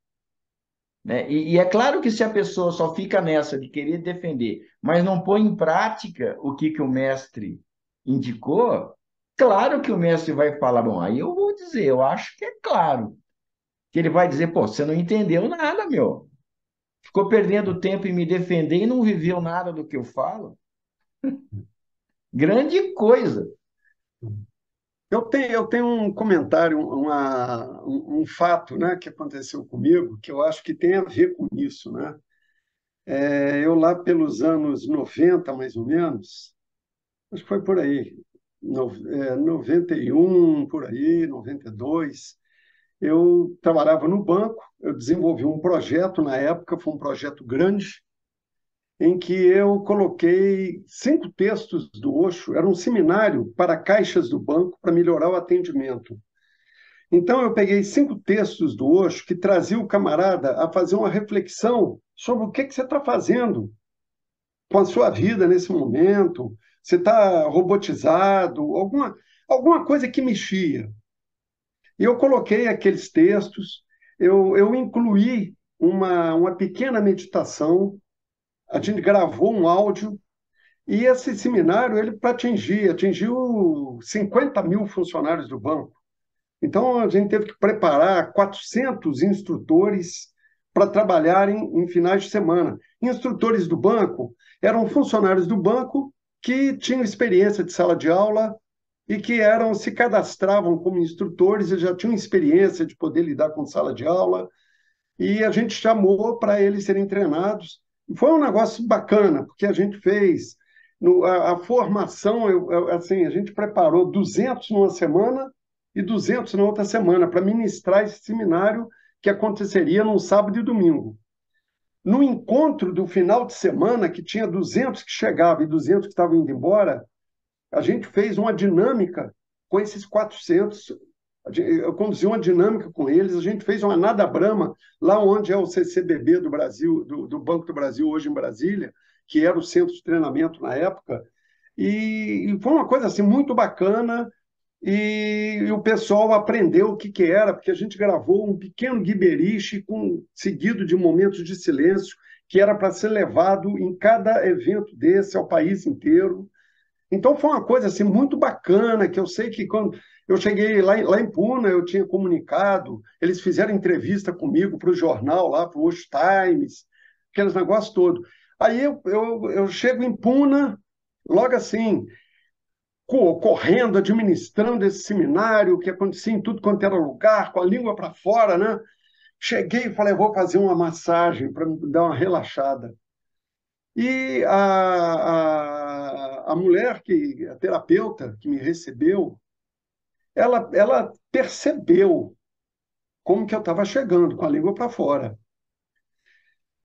[SPEAKER 1] né? E é claro que se a pessoa só fica nessa de querer defender, mas não põe em prática o que o mestre indicou, claro que o mestre vai falar, bom, aí eu vou dizer, eu acho que é claro, que ele vai dizer, pô, você não entendeu nada, meu. Ficou perdendo tempo em me defender e não viveu nada do que eu falo. Grande coisa.
[SPEAKER 2] Eu tenho um comentário, um fato, né, que aconteceu comigo, que eu acho que tem a ver com isso, né? Eu lá pelos anos 90 mais ou menos, acho que foi por aí, 91, por aí, 92, eu trabalhava no banco, eu desenvolvi um projeto na época, foi um projeto grande, em que eu coloquei 5 textos do Osho, era um seminário para caixas do banco para melhorar o atendimento. Então, eu peguei 5 textos do Osho que traziam o camarada a fazer uma reflexão sobre o que você está fazendo com a sua vida nesse momento. Você está robotizado, alguma coisa que mexia. E eu coloquei aqueles textos, eu incluí uma pequena meditação, a gente gravou um áudio, e esse seminário, ele para atingiu 50 mil funcionários do banco. Então, a gente teve que preparar 400 instrutores para trabalharem em finais de semana. Instrutores do banco eram funcionários do banco que tinham experiência de sala de aula e que se cadastravam como instrutores e já tinham experiência de poder lidar com sala de aula. E a gente chamou para eles serem treinados. E foi um negócio bacana, porque a gente fez a formação, assim, a gente preparou 200 numa semana e 200 na outra semana para ministrar esse seminário que aconteceria num sábado e domingo. No encontro do final de semana, que tinha 200 que chegavam e 200 que estavam indo embora, a gente fez uma dinâmica com esses 400. Eu conduzi uma dinâmica com eles, a gente fez uma nada brama lá onde é o CCBB do Brasil, do Banco do Brasil, hoje em Brasília, que era o centro de treinamento na época, e foi uma coisa assim muito bacana, e o pessoal aprendeu o que era, porque a gente gravou um pequeno guiberiche seguido de momentos de silêncio, que era para ser levado em cada evento desse ao país inteiro. Então foi uma coisa assim muito bacana, que eu sei que quando eu cheguei lá em Puna, eu tinha comunicado, eles fizeram entrevista comigo para o jornal lá, para o Osho Times, aqueles negócios todos. Aí eu chego em Puna, logo assim, correndo, administrando esse seminário, que acontecia em tudo quanto era lugar, com a língua para fora, né? Cheguei e falei, vou fazer uma massagem para me dar uma relaxada. E a mulher, a terapeuta que me recebeu, ela percebeu como que eu estava chegando, com a língua para fora.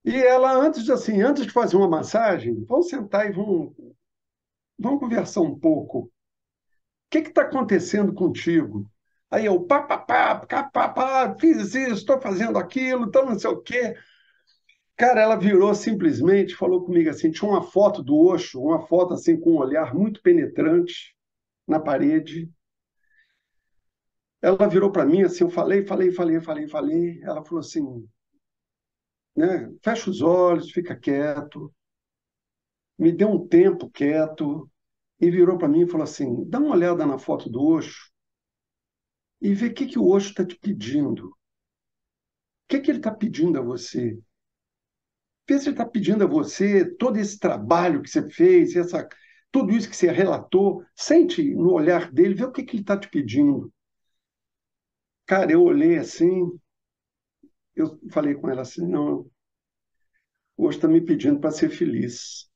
[SPEAKER 2] E ela, antes de fazer uma massagem, vamos sentar e vamos conversar um pouco. O que está acontecendo contigo? Aí eu, pá, fiz isso, estou fazendo aquilo, então não sei o quê. Cara, ela virou simplesmente, falou comigo assim, tinha uma foto do Osho, uma foto assim com um olhar muito penetrante na parede. Ela virou para mim assim, eu falei. Ela falou assim, né, fecha os olhos, fica quieto. Me deu um tempo quieto e virou para mim e falou assim, dá uma olhada na foto do Osho e vê o que o Osho está te pedindo. O que ele está pedindo a você? Vê se ele está pedindo a você todo esse trabalho que você fez, tudo isso que você relatou. Sente no olhar dele, vê o que ele está te pedindo. Cara, eu olhei assim, eu falei com ela assim, não, hoje está me pedindo para ser feliz.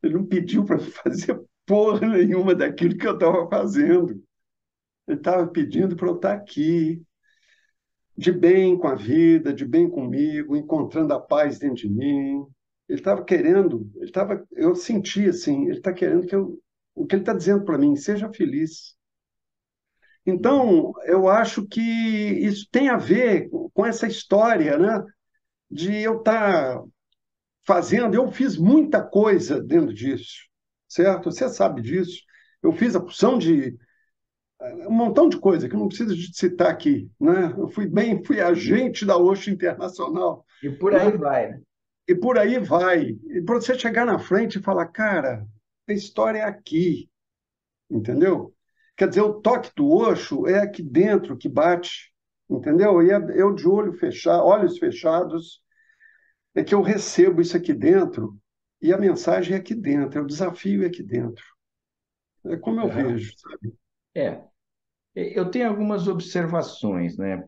[SPEAKER 2] Ele não pediu para fazer porra nenhuma daquilo que eu estava fazendo. Ele estava pedindo para eu estar aqui, de bem com a vida, de bem comigo, encontrando a paz dentro de mim. Ele estava querendo, eu senti assim, ele está querendo o que ele está dizendo para mim, seja feliz. Então, eu acho que isso tem a ver com essa história, né? De eu estar fazendo, eu fiz muita coisa dentro disso, certo? Você sabe disso. Eu fiz a porção de um montão de coisa que eu não preciso de citar aqui, né? Fui agente da Osho Internacional,
[SPEAKER 1] E por
[SPEAKER 2] né?
[SPEAKER 1] aí vai, né?
[SPEAKER 2] E por aí vai. E para você chegar na frente e falar, cara, a história é aqui, entendeu? Quer dizer, o toque do Osho é aqui dentro que bate, entendeu? E eu de olhos fechados, é que eu recebo isso aqui dentro e a mensagem é aqui dentro, o desafio é aqui dentro. É como eu
[SPEAKER 1] Aham.
[SPEAKER 2] vejo, sabe?
[SPEAKER 1] É, eu tenho algumas observações, né?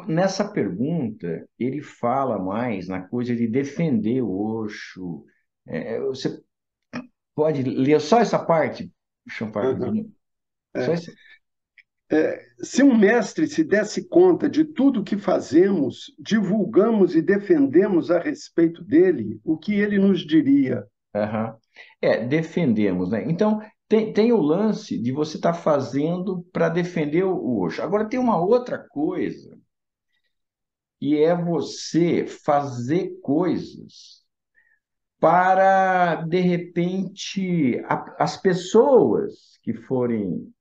[SPEAKER 1] Nessa pergunta, ele fala mais na coisa de defender o Osho. Você pode ler só essa parte, Champar,
[SPEAKER 2] Aham.
[SPEAKER 1] rapidinho? Só
[SPEAKER 2] É.
[SPEAKER 1] essa.
[SPEAKER 2] Se um mestre se desse conta de tudo que fazemos, divulgamos e defendemos a respeito dele, o que ele nos diria?
[SPEAKER 1] Aham. Defendemos, né? Então, tem o lance de você estar fazendo para defender o Osho. Agora, tem uma outra coisa, e é você fazer coisas para, de repente, as pessoas que forem,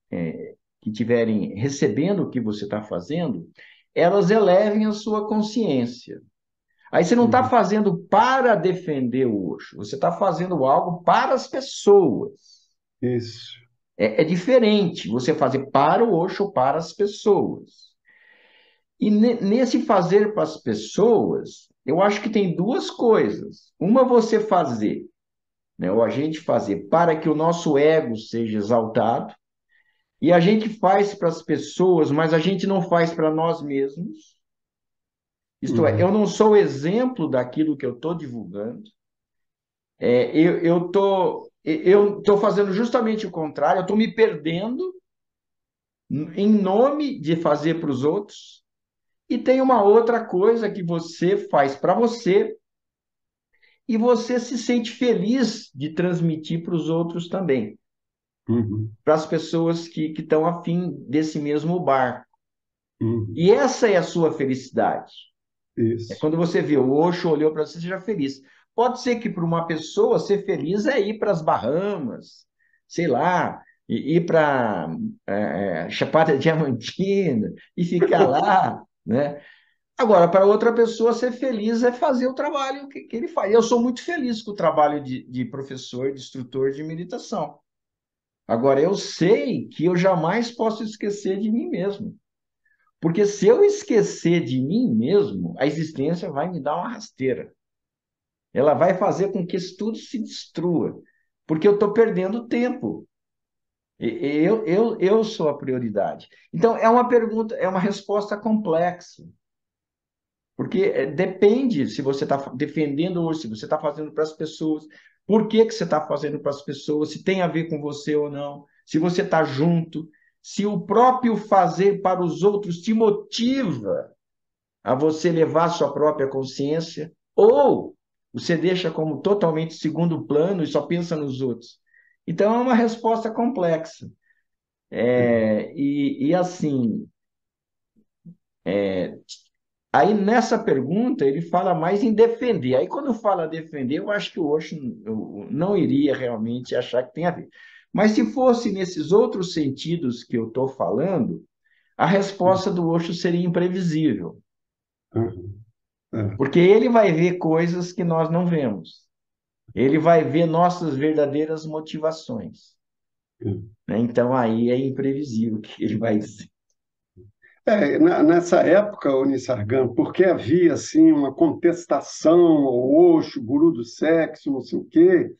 [SPEAKER 1] que tiverem recebendo o que você está fazendo, elas elevem a sua consciência. Aí você não está
[SPEAKER 2] Uhum.
[SPEAKER 1] fazendo para defender o Osho, você está fazendo algo para as pessoas.
[SPEAKER 2] Isso.
[SPEAKER 1] É diferente você fazer para o Osho, para as pessoas. E nesse fazer para as pessoas, eu acho que tem duas coisas. Uma, você fazer, né, ou a gente fazer para que o nosso ego seja exaltado, e a gente faz para as pessoas, mas a gente não faz para nós mesmos. Isto é, eu
[SPEAKER 2] Uhum.
[SPEAKER 1] não sou exemplo daquilo que eu estou divulgando. Eu estou fazendo justamente o contrário, eu estou me perdendo em nome de fazer para os outros. E tem uma outra coisa que você faz para você e você se sente feliz de transmitir para os outros também,
[SPEAKER 2] Uhum.
[SPEAKER 1] para as pessoas que estão afim desse mesmo barco.
[SPEAKER 2] Uhum.
[SPEAKER 1] E essa é a sua felicidade. É
[SPEAKER 2] Isso.
[SPEAKER 1] quando você vê o Osho olhou para você, seja feliz. Pode ser que para uma pessoa ser feliz é ir para as Bahamas, sei lá, ir para Chapada Diamantina e ficar lá, né? Agora, para outra pessoa ser feliz é fazer o trabalho que ele faz. Eu sou muito feliz com o trabalho de professor, de instrutor de meditação. Agora, eu sei que eu jamais posso esquecer de mim mesmo. Porque se eu esquecer de mim mesmo, a existência vai me dar uma rasteira. Ela vai fazer com que isso tudo se destrua. Porque eu estou perdendo tempo. Eu sou a prioridade. Então, é uma pergunta, é uma resposta complexa. Porque depende se você está defendendo ou se você está fazendo para as pessoas, por que que você está fazendo para as pessoas, se tem a ver com você ou não, se você está junto, se o próprio fazer para os outros te motiva a você levar a sua própria consciência, ou você deixa como totalmente segundo plano e só pensa nos outros. Então é uma resposta complexa. E assim, aí nessa pergunta ele fala mais em defender. Aí quando fala defender, eu acho que o Osho não iria realmente achar que tem a ver. Mas se fosse nesses outros sentidos que eu estou falando, a resposta do Osho seria imprevisível,
[SPEAKER 2] Uhum. É.
[SPEAKER 1] porque ele vai ver coisas que nós não vemos. Ele vai ver nossas verdadeiras motivações, né? Então aí é imprevisível o que ele vai dizer.
[SPEAKER 2] Nessa época, Unisargam, porque havia assim uma contestação ao Osho, guru do sexo, não sei o quê,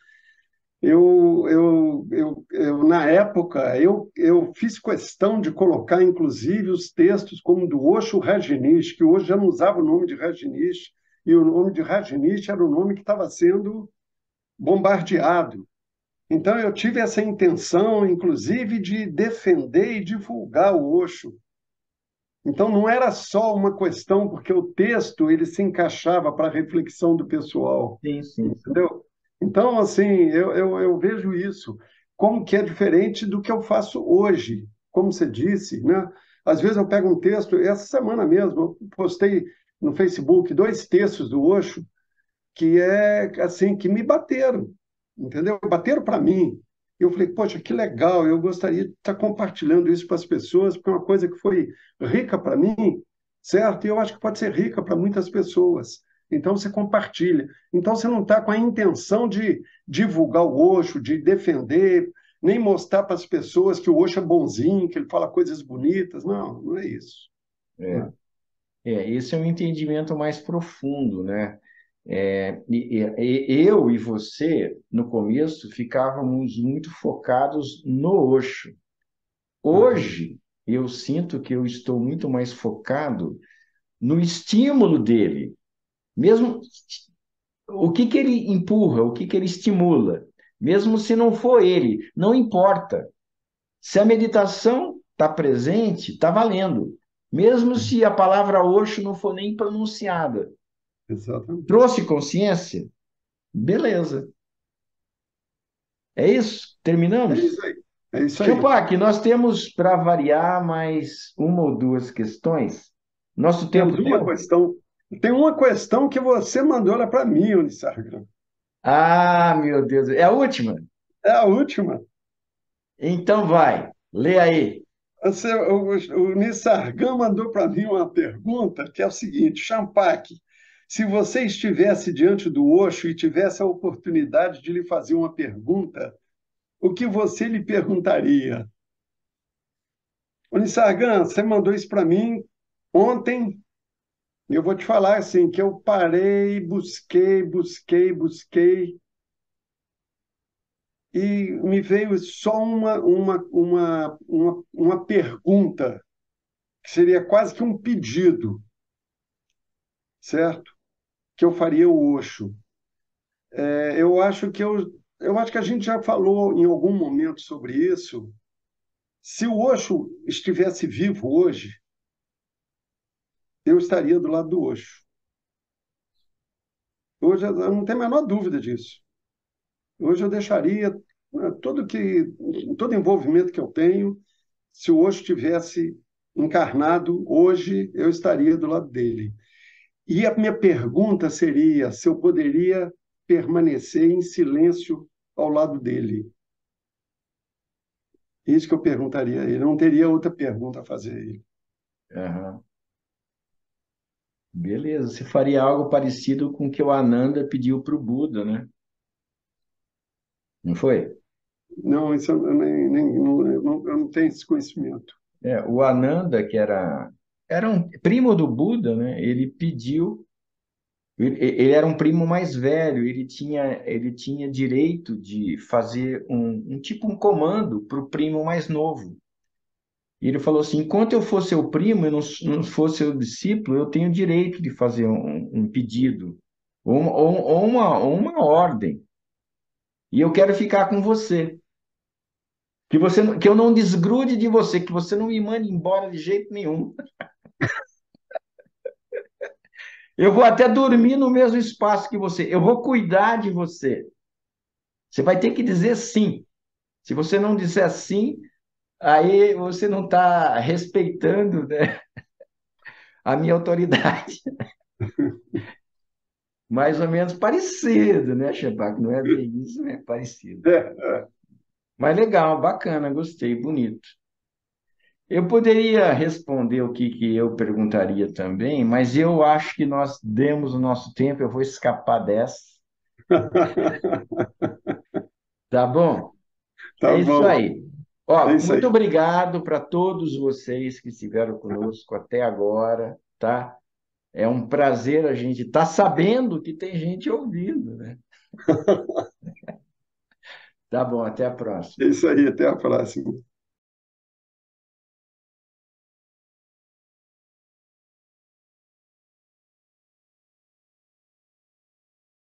[SPEAKER 2] na época, eu fiz questão de colocar, inclusive, os textos como do Osho Rajneesh, que hoje já não usava o nome de Rajneesh, e o nome de Rajneesh era o nome que estava sendo bombardeado. Então, eu tive essa intenção, inclusive, de defender e divulgar o Osho. Então, não era só uma questão, porque o texto ele se encaixava para a reflexão do pessoal,
[SPEAKER 1] Sim, sim, sim.
[SPEAKER 2] entendeu? Então, assim, eu vejo isso como que é diferente do que eu faço hoje. Como você disse, né? Às vezes eu pego um texto, essa semana mesmo, eu postei no Facebook dois textos do Osho que é assim, que me bateram, entendeu? Bateram para mim. Eu falei, poxa, que legal, eu gostaria de estar compartilhando isso para as pessoas, porque é uma coisa que foi rica para mim, certo? E eu acho que pode ser rica para muitas pessoas. Então você compartilha. Então você não está com a intenção de divulgar o Osho, de defender, nem mostrar para as pessoas que o Osho é bonzinho, que ele fala coisas bonitas. Não, não é isso.
[SPEAKER 1] É,
[SPEAKER 2] Né?
[SPEAKER 1] esse é um entendimento mais profundo, né? Eu e você, no começo, ficávamos muito focados no Osho.
[SPEAKER 2] Aham,
[SPEAKER 1] Hoje, eu sinto que eu estou muito mais focado no estímulo dele, mesmo o que que ele empurra, o que que ele estimula, mesmo se não for ele, não importa. Se a meditação está presente, está valendo. Mesmo se a palavra Osho não for nem pronunciada.
[SPEAKER 2] exatamente.
[SPEAKER 1] Trouxe consciência? Beleza. É isso?
[SPEAKER 2] É
[SPEAKER 1] Terminamos?
[SPEAKER 2] isso aí. É isso aí.
[SPEAKER 1] Chupac, nós temos para variar mais uma ou duas questões. Nosso
[SPEAKER 2] Temos
[SPEAKER 1] tempo
[SPEAKER 2] uma
[SPEAKER 1] deu?
[SPEAKER 2] questão. Tem uma questão que você mandou ela para mim, Unisargra.
[SPEAKER 1] Ah, meu Deus. É a última?
[SPEAKER 2] É a última.
[SPEAKER 1] Então vai. Lê aí.
[SPEAKER 2] O Nissargam mandou para mim uma pergunta que é o seguinte: Champaque, se você estivesse diante do Osho e tivesse a oportunidade de lhe fazer uma pergunta, o que você lhe perguntaria? O Nissargam, você mandou isso para mim ontem, e eu vou te falar assim, que eu parei, busquei, e me veio só uma pergunta, que seria quase que um pedido, certo? Que eu faria o Osho. Eu acho que a gente já falou em algum momento sobre isso. Se o Osho estivesse vivo hoje, eu estaria do lado do Osho. Hoje eu não tenho a menor dúvida disso. Hoje eu deixaria todo envolvimento que eu tenho, se o Osho tivesse encarnado hoje, eu estaria do lado dele. E a minha pergunta seria se eu poderia permanecer em silêncio ao lado dele. Isso que eu perguntaria a ele. Não teria outra pergunta a fazer a ele.
[SPEAKER 1] Aham. Beleza. Você faria algo parecido com o que o Ananda pediu para o Buda, né? Não foi?
[SPEAKER 2] Não, isso eu não tenho esse conhecimento.
[SPEAKER 1] É, o Ananda, que era um primo do Buda, né? Ele pediu. Ele era um primo mais velho, ele tinha direito de fazer um tipo um comando para o primo mais novo. E ele falou assim: enquanto eu for seu primo, eu não for seu discípulo, eu tenho direito de fazer um pedido, ou uma ordem, e eu quero ficar com você. Que eu não desgrude de você, que você não me mande embora de jeito nenhum. Eu vou até dormir no mesmo espaço que você, eu vou cuidar de você. Você vai ter que dizer sim. Se você não disser sim, aí você não está respeitando, né, a minha autoridade. Mais ou menos parecido, né, Shepak? Não é bem isso, né? Parecido.
[SPEAKER 2] É.
[SPEAKER 1] Mas legal, bacana, gostei, bonito. Eu poderia responder o que eu perguntaria também, mas eu acho que nós demos o nosso tempo, eu vou escapar dessa. Tá bom?
[SPEAKER 2] Tá
[SPEAKER 1] É isso
[SPEAKER 2] bom.
[SPEAKER 1] aí.
[SPEAKER 2] É
[SPEAKER 1] Ó,
[SPEAKER 2] isso
[SPEAKER 1] muito
[SPEAKER 2] aí.
[SPEAKER 1] obrigado para todos vocês que estiveram conosco até agora, tá? É um prazer a gente estar sabendo que tem gente ouvindo, né? Tá bom, até a próxima.
[SPEAKER 2] É isso aí. Até a próxima.